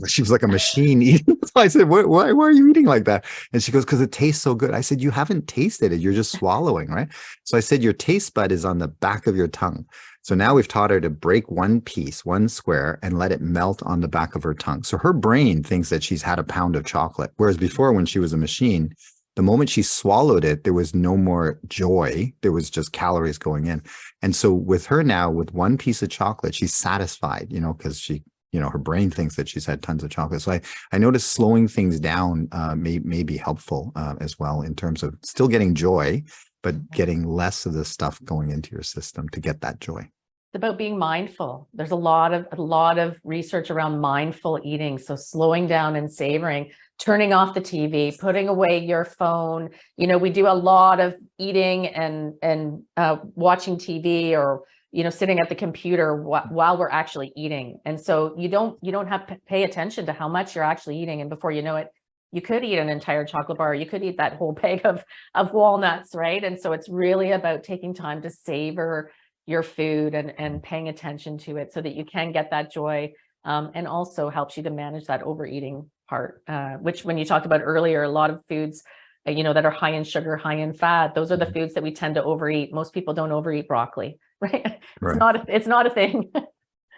she was like a machine eating. So I said, why are you eating like that? And she goes, because it tastes so good. I said, you haven't tasted it. You're just swallowing, right? So I said, your taste bud is on the back of your tongue. So now we've taught her to break one piece, one square, and let it melt on the back of her tongue. So her brain thinks that she's had a pound of chocolate. Whereas before, when she was a machine, the moment she swallowed it, there was no more joy. There was just calories going in. And so with her now, with one piece of chocolate, she's satisfied, because she, her brain thinks that she's had tons of chocolate. So I noticed slowing things down may be helpful as well, in terms of still getting joy, but getting less of the stuff going into your system to get that joy. It's about being mindful. There's a lot of research around mindful eating. So slowing down and savoring, turning off the TV, putting away your phone. We do a lot of eating and watching TV, or sitting at the computer while we're actually eating. And so you don't have to pay attention to how much you're actually eating. And before you know it, you could eat an entire chocolate bar. You could eat that whole bag of walnuts, right? And so it's really about taking time to savor your food and paying attention to it so that you can get that joy, and also helps you to manage that overeating part, which when you talked about earlier, a lot of foods, that are high in sugar, high in fat, those are the foods that we tend to overeat. Most people don't overeat broccoli, right? Right. It's not a thing.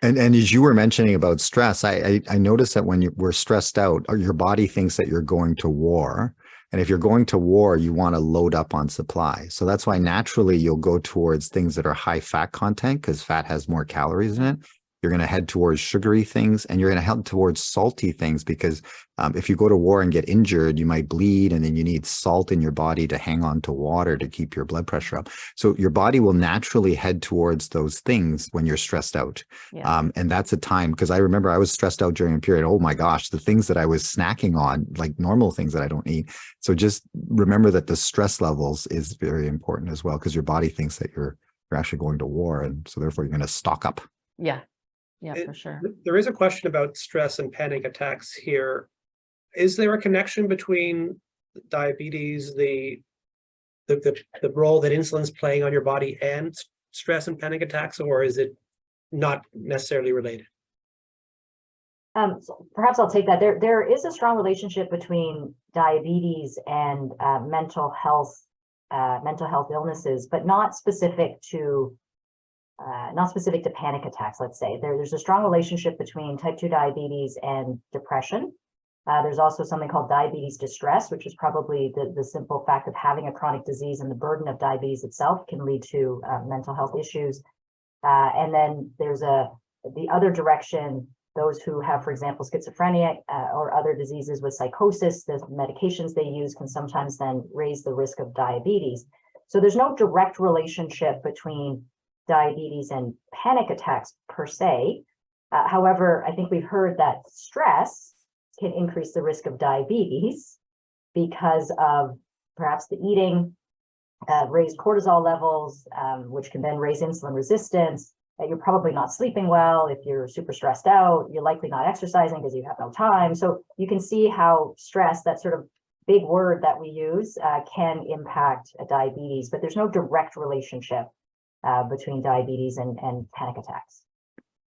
And as you were mentioning about stress, I noticed that when we're stressed out, your body thinks that you're going to war. And if you're going to war, you want to load up on supply. So that's why naturally you'll go towards things that are high fat content, because fat has more calories in it. You're going to head towards sugary things, and you're going to head towards salty things, because if you go to war and get injured, you might bleed, and then you need salt in your body to hang on to water to keep your blood pressure up. So your body will naturally head towards those things when you're stressed out. Yeah. And that's a time, because I remember I was stressed out during a period. Oh my gosh, the things that I was snacking on, like normal things that I don't eat. So just remember that the stress levels is very important as well, because your body thinks that you're actually going to war. And so therefore you're going to stock up. Yeah, for sure. There is a question about stress and panic attacks here. Is there a connection between diabetes, the role that insulin's playing on your body, and stress and panic attacks, or is it not necessarily related? So perhaps I'll take that. There is a strong relationship between diabetes and mental health illnesses, but not specific to panic attacks. Let's say there's a strong relationship between type 2 diabetes and depression. There's also something called diabetes distress, which is probably the simple fact of having a chronic disease, and the burden of diabetes itself can lead to mental health issues. And then there's the other direction. Those who have, for example, schizophrenia or other diseases with psychosis, the medications they use can sometimes then raise the risk of diabetes. So there's no direct relationship between diabetes and panic attacks per se. However, I think we've heard that stress can increase the risk of diabetes because of perhaps the eating, raised cortisol levels, which can then raise insulin resistance. You're probably not sleeping well. If you're super stressed out, you're likely not exercising because you have no time. So you can see how stress, that sort of big word that we use, can impact diabetes, but there's no direct relationship between diabetes and panic attacks.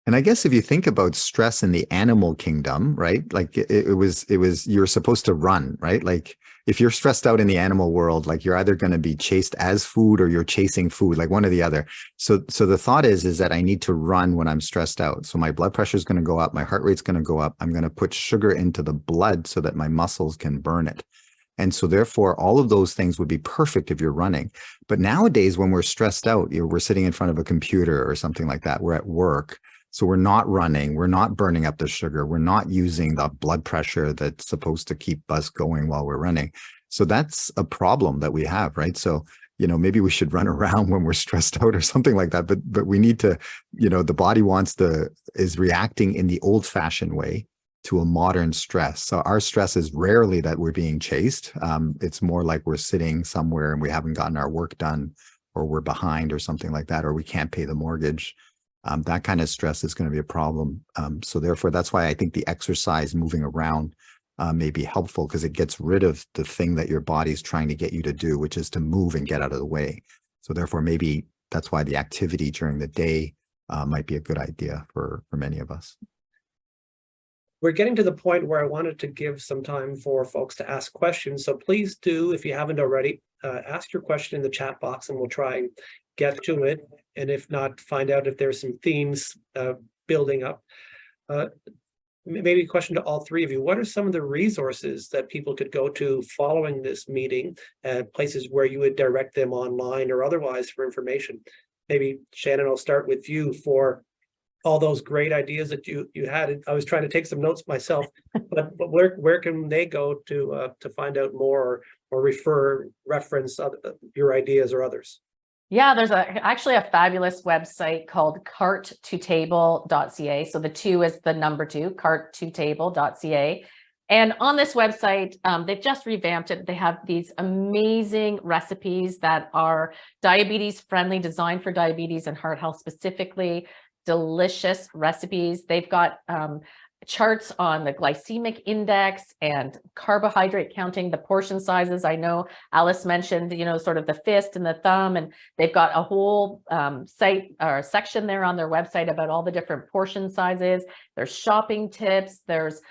And I guess if you think about stress in the animal kingdom, right? Like it was, you're supposed to run, right? Like if you're stressed out in the animal world, like you're either going to be chased as food or you're chasing food, like one or the other. So the thought is that I need to run when I'm stressed out. So my blood pressure is going to go up. My heart rate's going to go up. I'm going to put sugar into the blood so that my muscles can burn it. And so therefore, all of those things would be perfect if you're running. But nowadays, when we're stressed out, we're sitting in front of a computer or something like that. We're at work. So we're not running, we're not burning up the sugar, we're not using the blood pressure that's supposed to keep us going while we're running. So that's a problem that we have, right? So, maybe we should run around when we're stressed out or something like that, but we need to, the body is reacting in the old fashioned way to a modern stress. So our stress is rarely that we're being chased. It's more like we're sitting somewhere and we haven't gotten our work done, or we're behind or something like that, or we can't pay the mortgage. That kind of stress is going to be a problem. So therefore, that's why I think the exercise, moving around, may be helpful, because it gets rid of the thing that your body's trying to get you to do, which is to move and get out of the way. So therefore, maybe that's why the activity during the day might be a good idea for many of us. We're getting to the point where I wanted to give some time for folks to ask questions. So please do, if you haven't already, ask your question in the chat box and we'll try and get to it. And if not, find out if there's some themes building up. Maybe a question to all three of you. What are some of the resources that people could go to following this meeting, places where you would direct them online or otherwise for information? Maybe Shannon, I'll start with you for all those great ideas that you had. I was trying to take some notes myself, but where can they go to find out more or reference your ideas or others? Yeah, there's actually a fabulous website called cart2table.ca. So the 2 is the number 2, cart2table.ca. And on this website, they've just revamped it. They have these amazing recipes that are diabetes friendly, designed for diabetes and heart health specifically. Delicious recipes. They've got charts on the glycemic index and carbohydrate counting, the portion sizes. I know Alice mentioned, sort of the fist and the thumb, and they've got a whole site or section there on their website about all the different portion sizes. There's shopping tips. There's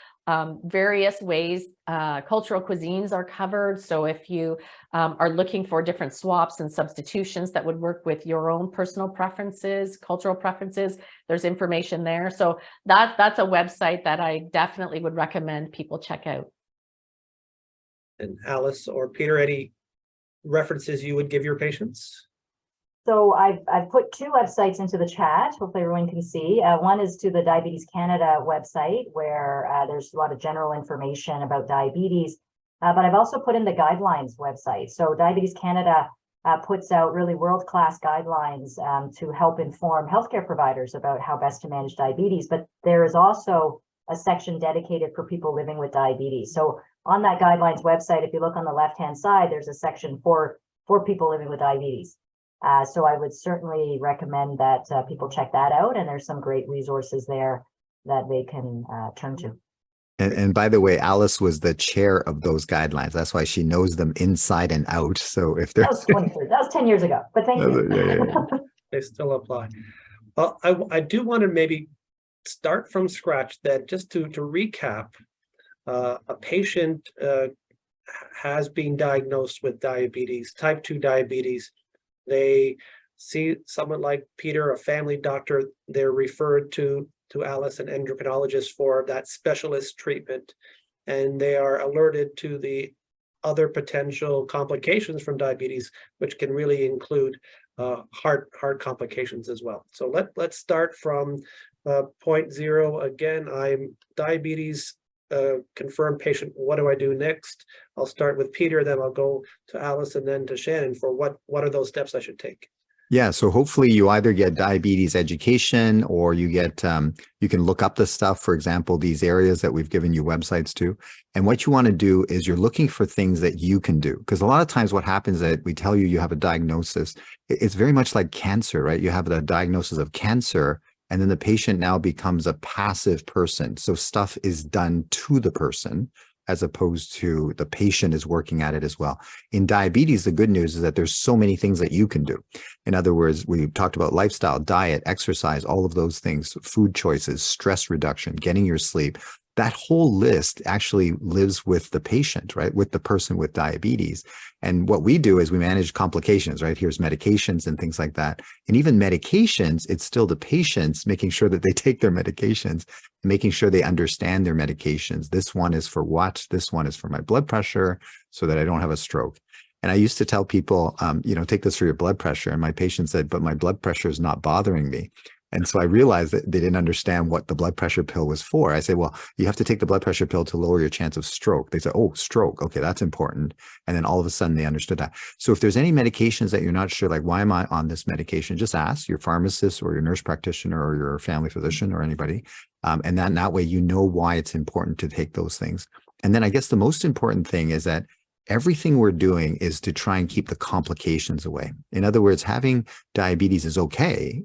various ways cultural cuisines are covered. So if you are looking for different swaps and substitutions that would work with your own personal preferences, cultural preferences, there's information there. So that's a website that I definitely would recommend people check out. And Alice or Peter, any references you would give your patients? So I've put 2 websites into the chat. Hopefully everyone can see. One is to the Diabetes Canada website, where there's a lot of general information about diabetes. But I've also put in the guidelines website. So Diabetes Canada puts out really world-class guidelines to help inform healthcare providers about how best to manage diabetes. But there is also a section dedicated for people living with diabetes. So on that guidelines website, if you look on the left-hand side, there's a section for people living with diabetes. So I would certainly recommend that people check that out. And there's some great resources there that they can turn to. And by the way, Alice was the chair of those guidelines. That's why she knows them inside and out. So if there's that was 10 years ago, but thank you. They still apply. I do want to maybe start from scratch then, just to recap. A patient has been diagnosed with diabetes, type 2 diabetes. They see someone like Peter, a family doctor. They're referred to Alice, an endocrinologist, for that specialist treatment, and they are alerted to the other potential complications from diabetes, which can really include heart complications as well. So let's start from point zero. Again, I'm diabetes confirmed patient. What do I do next? I'll start with Peter, then I'll go to Alice, and then to Shannon for what are those steps I should take. Yeah, so hopefully you either get diabetes education, or you get you can look up the stuff, for example, these areas that we've given you websites to. And what you want to do is you're looking for things that you can do, because a lot of times what happens is that we tell you you have a diagnosis. It's very much like cancer, right? You have the diagnosis of cancer, and then the patient now becomes a passive person. So stuff is done to the person, as opposed to the patient is working at it as well. In diabetes, the good news is that there's so many things that you can do. In other words, we talked about lifestyle, diet, exercise, all of those things, food choices, stress reduction, getting your sleep. That whole list actually lives with the patient, right? With the person with diabetes. And what we do is we manage complications, right? Here's medications and things like that. And even medications, it's still the patients making sure that they take their medications, making sure they understand their medications. This one is for what? This one is for my blood pressure so that I don't have a stroke. And I used to tell people, take this for your blood pressure. And my patient said, but my blood pressure is not bothering me. And so I realized that they didn't understand what the blood pressure pill was for. I say, well, you have to take the blood pressure pill to lower your chance of stroke. They say, oh, stroke. Okay, that's important. And then all of a sudden they understood that. So if there's any medications that you're not sure, like, why am I on this medication? Just ask your pharmacist or your nurse practitioner or your family physician or anybody. And then that way you know why it's important to take those things. And then I guess the most important thing is that everything we're doing is to try and keep the complications away. In other words, having diabetes is okay.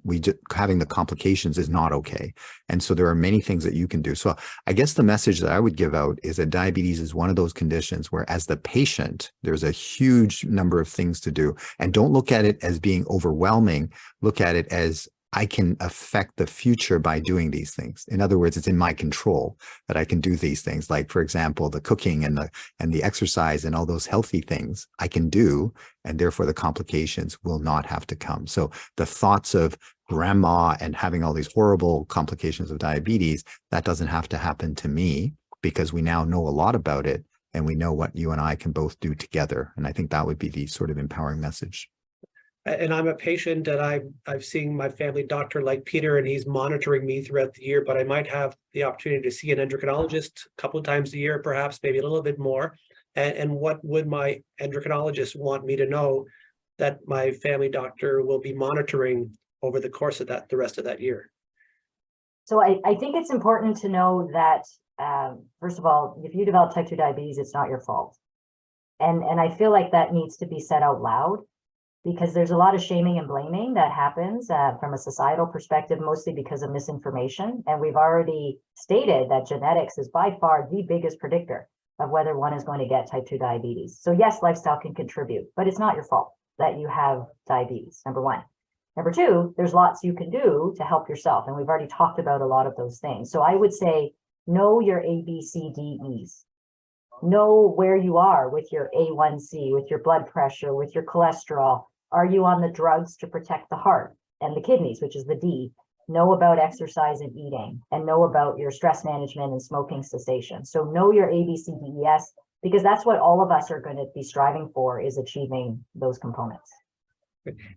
Having the complications is not okay. And so there are many things that you can do. So I guess the message that I would give out is that diabetes is one of those conditions where, as the patient, there's a huge number of things to do. And don't look at it as being overwhelming. Look at it as, I can affect the future by doing these things. In other words, it's in my control that I can do these things. Like, for example, the cooking and the exercise and all those healthy things I can do, and therefore the complications will not have to come. So the thoughts of grandma and having all these horrible complications of diabetes, that doesn't have to happen to me, because we now know a lot about it and we know what you and I can both do together. And I think that would be the sort of empowering message. And I'm a patient, and I've seen my family doctor like Peter, and he's monitoring me throughout the year, but I might have the opportunity to see an endocrinologist a couple of times a year, perhaps, maybe a little bit more. And what would my endocrinologist want me to know that my family doctor will be monitoring over the course of the rest of that year? So I think it's important to know that, first of all, if you develop type 2 diabetes, it's not your fault. And I feel like that needs to be said out loud, because there's a lot of shaming and blaming that happens from a societal perspective, mostly because of misinformation. And we've already stated that genetics is by far the biggest predictor of whether one is going to get type 2 diabetes. So yes, lifestyle can contribute, but it's not your fault that you have diabetes, number one. Number two, there's lots you can do to help yourself. And we've already talked about a lot of those things. So I would say, know your A, B, C, D, E's. Know where you are with your A1C, with your blood pressure, with your cholesterol. Are you on the drugs to protect the heart and the kidneys, which is the D? Know about exercise and eating, and know about your stress management and smoking cessation. So know your A, B, C, D, E, S, because that's what all of us are going to be striving for, is achieving those components.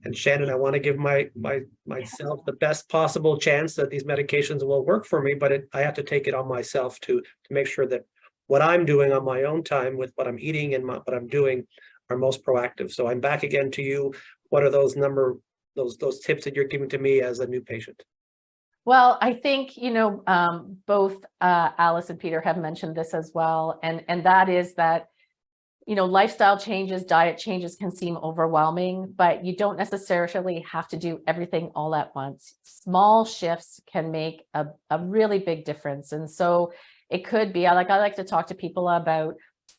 And Shannon, I want to give myself the best possible chance that these medications will work for me, but I have to take it on myself to make sure that what I'm doing on my own time with what I'm eating and what I'm doing are most proactive. So I'm back again to you. What are those tips that you're giving to me as a new patient? Well, I think, both Alice and Peter have mentioned this as well. And that is that, lifestyle changes, diet changes can seem overwhelming, but you don't necessarily have to do everything all at once. Small shifts can make a really big difference. And so it could be, I like to talk to people about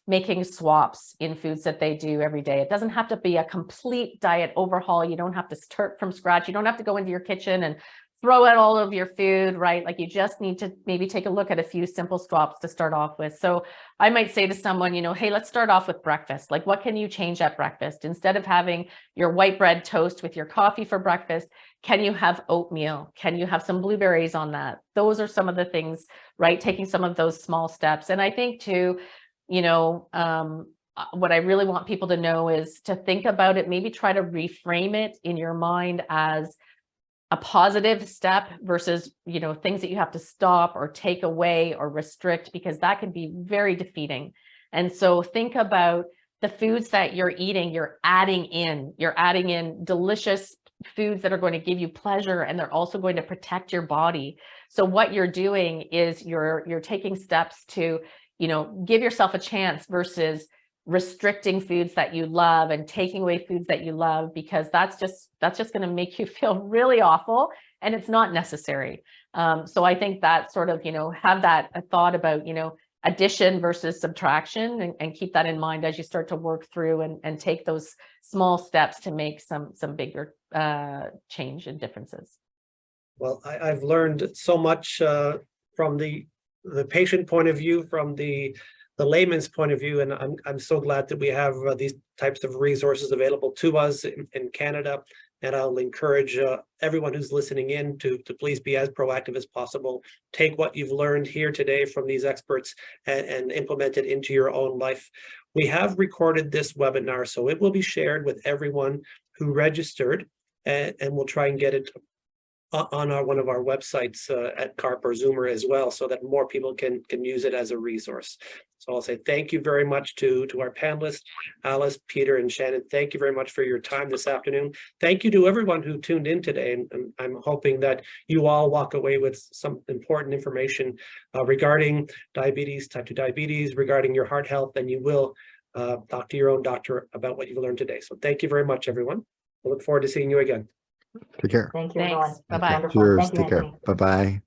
making swaps in foods that they do every day. It doesn't have to be a complete diet overhaul. You don't have to start from scratch. You don't have to go into your kitchen and throw out all of your food, right? Like you just need to maybe take a look at a few simple swaps to start off with. So I might say to someone, hey, let's start off with breakfast. Like, what can you change at breakfast? Instead of having your white bread toast with your coffee for breakfast, can you have oatmeal? Can you have some blueberries on that? Those are some of the things, right? Taking some of those small steps. And I think too, what I really want people to know is to think about it, maybe try to reframe it in your mind as a positive step versus, things that you have to stop or take away or restrict, because that can be very defeating. And so think about the foods that you're eating, you're adding in delicious foods that are going to give you pleasure, and they're also going to protect your body. So what you're doing is you're taking steps to, give yourself a chance versus restricting foods that you love and taking away foods that you love, because that's just going to make you feel really awful, and it's not necessary. So I think that sort of, have a thought about, addition versus subtraction, and keep that in mind as you start to work through and take those small steps to make some bigger change and differences. Well, I've learned so much from the patient point of view, from the layman's point of view, and I'm so glad that we have these types of resources available to us in Canada. And I'll encourage everyone who's listening in to please be as proactive as possible. Take what you've learned here today from these experts and implement it into your own life. We have recorded this webinar, so it will be shared with everyone who registered, and we'll try and get it on one of our websites at CARP or Zoomer as well, so that more people can use it as a resource. So I'll say thank you very much to our panelists, Alice, Peter, and Shannon. Thank you very much for your time this afternoon. Thank you to everyone who tuned in today, and I'm hoping that you all walk away with some important information regarding diabetes, type 2 diabetes, regarding your heart health, and you will talk to your own doctor about what you've learned today. So thank you very much, everyone. I look forward to seeing you again. Take care. Thank you, everyone. Bye-bye. Wonderful. Cheers. Thank you, Take care. Anthony. Bye-bye.